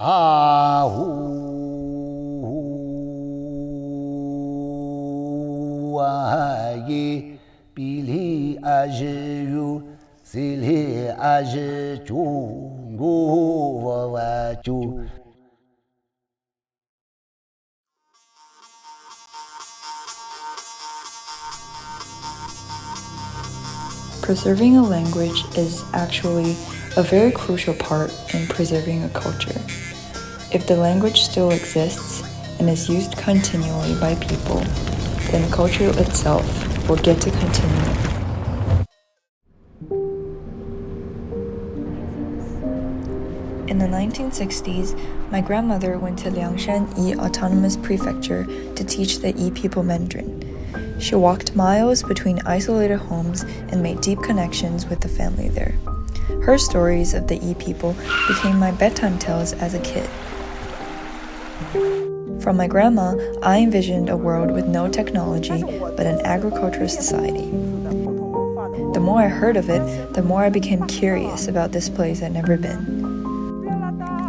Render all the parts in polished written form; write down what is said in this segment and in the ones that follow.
啊呜啊耶，比利啊日如，西里啊日中我哇就。Preserving a language is actually a very crucial part in preserving a culture. If the language still exists and is used continually by people, then the culture itself will get to continue. In the 1960s, my grandmother went to Liangshan Yi Autonomous Prefecture to teach the Yi people Mandarin. She walked miles between isolated homes and made deep connections with the family there. Her stories of the Yi people became my bedtime tales as a kid. From my grandma, I envisioned a world with no technology but an agricultural society. The more I heard of it, the more I became curious about this place I'd never been.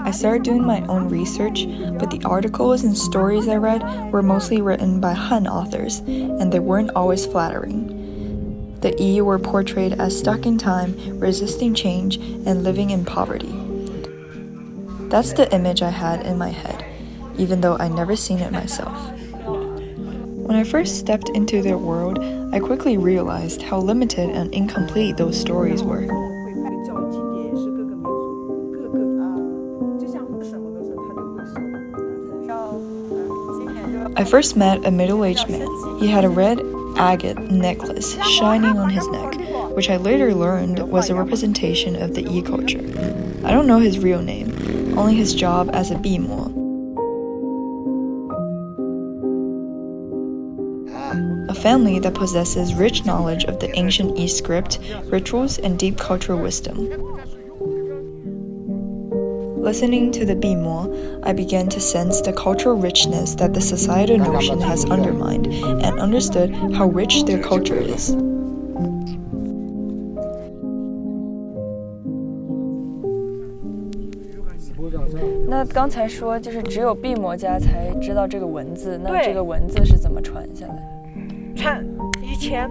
I started doing my own research, but the articles and stories I read were mostly written by Han authors, and they weren't always flattering. The Yi were portrayed as stuck in time, resisting change, and living in poverty. That's the image I had in my head, even though I'd never seen it myself. When I first stepped into their world, I quickly realized how limited and incomplete those stories were. I first met a middle-aged man. He had a red agate necklace shining on his neck, which I later learned was a representation of the Yi culture. I don't know his real name, only his job as a bimo. A family that possesses rich knowledge of the ancient Yi script, rituals, and deep cultural wisdom. Listening to the bimo, I began to sense the cultural richness that the societal notion has undermined and understood how rich their culture is. 那刚才说就是只有毕摩家才知道这个文字，那这个文字是怎么传下来？以前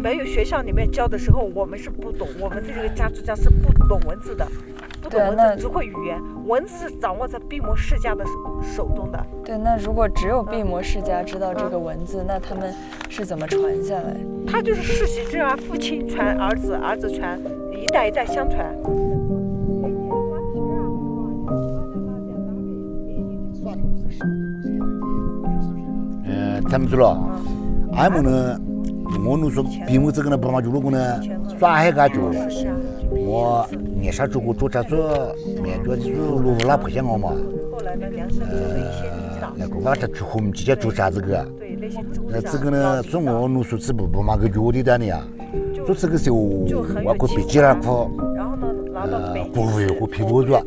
没有学校里面教的时候，我们是不懂，我们这个家族家是不懂文字的。不懂文字，只会语言，文字是掌握在毕摩世家的手中的。对，那如果只有毕摩世家知道这个文字，那他们是怎么传下来？他就是世袭制啊，父亲传儿子，儿子传，一代一代相传。他们说了，俺们呢，我们说毕摩这个呢，不嘛就如果呢，耍海个就，我。年少做过做茶做，面做的是罗拉不像我嘛。那个娃子去红旗家做啥子个？这个呢，说我弄出去不嘛个脚的的呢呀。说这个时候我个鼻尖那块，不会个皮包着。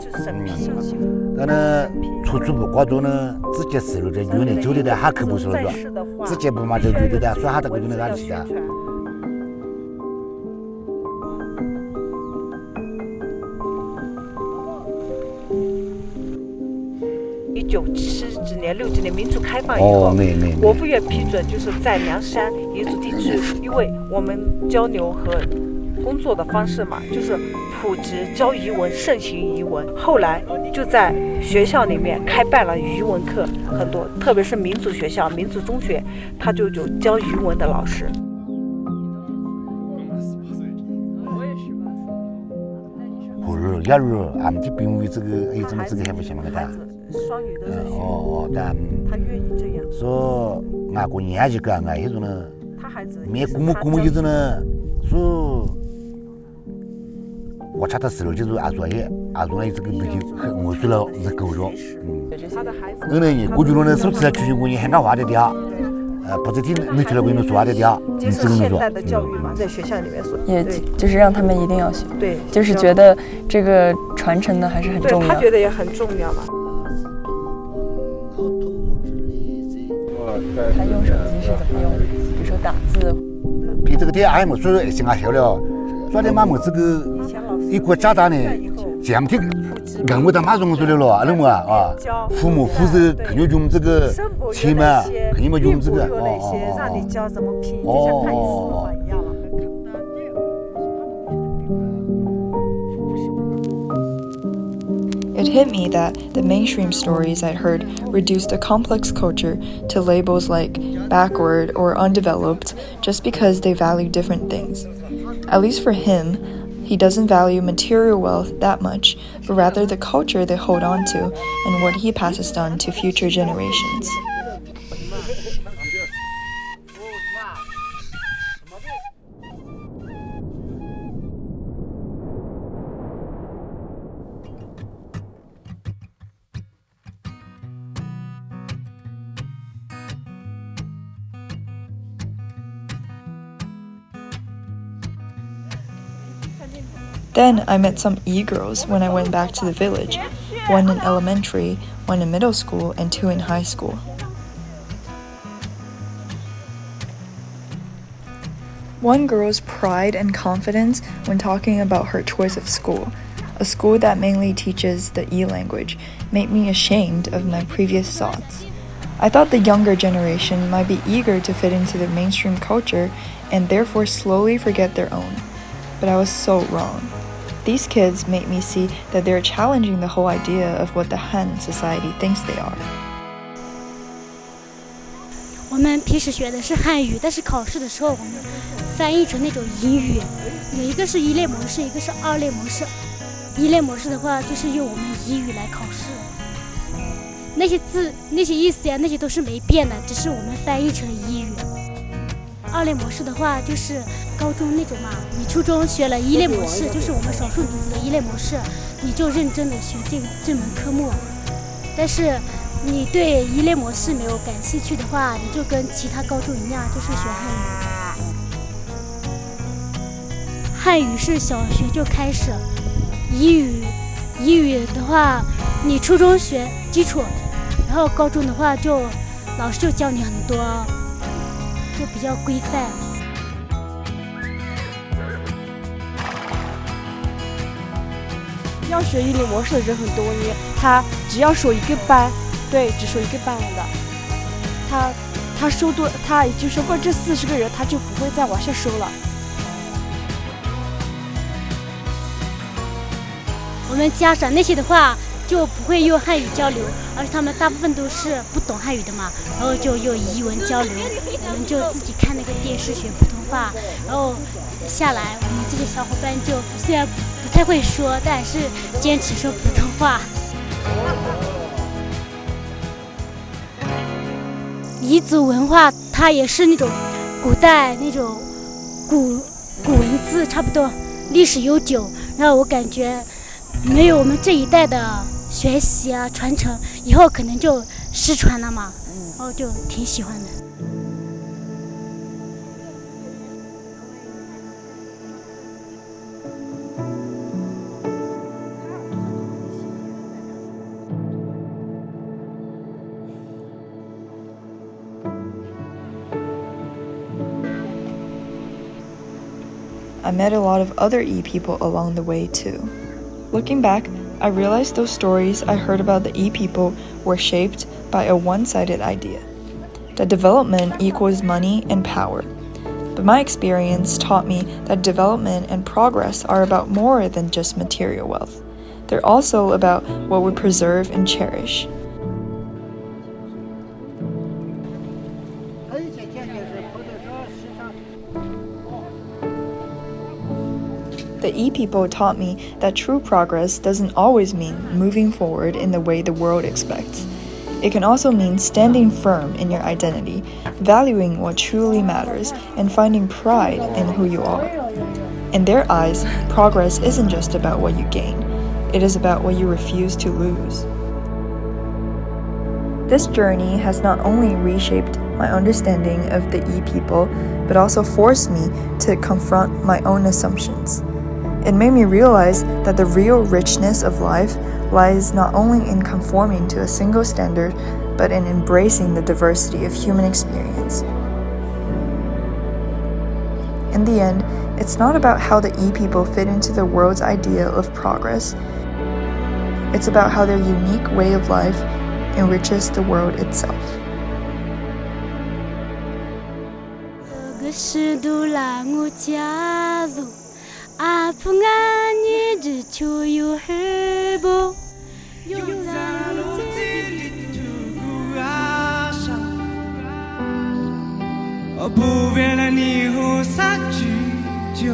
但呢，出去不挂着呢，直接是了这有点酒的还可不是了着，直接不嘛就觉得说哈的个就那个去的。1970几年、60年民主开放以后，国务院批准，就是在凉山彝族地区，因为我们交流和工作的方式嘛，就是普及教彝文、盛行彝文。后来就在学校里面开办了彝文课，很多，特别是民族学校、民族中学，他就有教彝文的老师。不是，假如俺们这并为这个，哎，怎么这个还不行嘛？他。双语的但他愿意这样。说俺过年纪个，俺一种呢，没古么一种呢，说我查他死了就是俺说这个毕竟我说了是够了，那呢，过去了呢，手指出去过年很少话的掉，不是听没出来过你说话的掉，接受现代的教育嘛，在学校里面说，也就是让他们一定要学，对，就是觉得这个传承的还是很重要，对他觉得也很重要嘛。他用手机是怎么用的？比如说打字。比这个点俺们说行啊，晓了，昨天俺们这个一国家大呢，这样听，干我他妈总说的了，那么啊，父母负责肯定用这个钱嘛，肯定嘛用这个让你教怎么拼，就像看你书法一样了。It hit me that the mainstream stories I'd heard reduced a complex culture to labels like backward or undeveloped just because they value different things. At least for him, he doesn't value material wealth that much, but rather the culture they hold on to and what he passes on to future generations. Then I met some e-girls when I went back to the village, one in elementary, one in middle school, and 2 in high school. One girl's pride and confidence when talking about her choice of school, a school that mainly teaches the e-language, made me ashamed of my previous thoughts. I thought the younger generation might be eager to fit into the mainstream culture and therefore slowly forget their own. But I was so wrong. These kids made me see that they're challenging the whole idea of what the Han society thinks they are. 我们平时学的是汉语，但是考试的时候我们翻译成那种英语，有一个是一类模式，一个是2类模式。1类模式的话，就是用我们英语来考试，那些字、那些意思呀，那些都是没变的，只是我们翻译成英语。2类模式的话，就是高中那种嘛，你初中学了1类模式，就是我们少数民族的1类模式，你就认真的学这门科目。但是你对1类模式没有感兴趣的话，你就跟其他高中一样，就是学汉语。汉语是小学就开始，英语的话，你初中学基础，然后高中的话就老师就教你很多，就比较规范。要学1类模式的人很多，因为他只要收一个班，对，只收一个班的，他已经收过这40个人，他就不会再往下收了。我们家长那些的话就不会用汉语交流，而且他们大部分都是不懂汉语的嘛，然后就用彝文交流。我们就自己看那个电视学普通话，然后下来我们这些小伙伴就虽然不太会说，但还是坚持说普通话。彝族文化它也是那种古代那种古文字，差不多历史悠久，然后我感觉没有我们这一代的学习啊传承，以后可能就失传了嘛，然后就挺喜欢的。I met a lot of other E people along the way too. Looking back, I realized those stories I heard about the E people were shaped by a one-sided idea, that development equals money and power. But my experience taught me that development and progress are about more than just material wealth. They're also about what we preserve and cherish. The E people taught me that true progress doesn't always mean moving forward in the way the world expects. It can also mean standing firm in your identity, valuing what truly matters, and finding pride in who you are. In their eyes, progress isn't just about what you gain. It is about what you refuse to lose. This journey has not only reshaped my understanding of the E people, but also forced me to confront my own assumptions. It made me realize that the real richness of life lies not only in conforming to a single standard, but in embracing the diversity of human experience. In the end, it's not about how the E people fit into the world's idea of progress. It's about how their unique way of life enriches the world itself. 这个是杜拉我家族，阿普安尼只求有黑不，有咱路这里土阿上，不为了你后撒去就。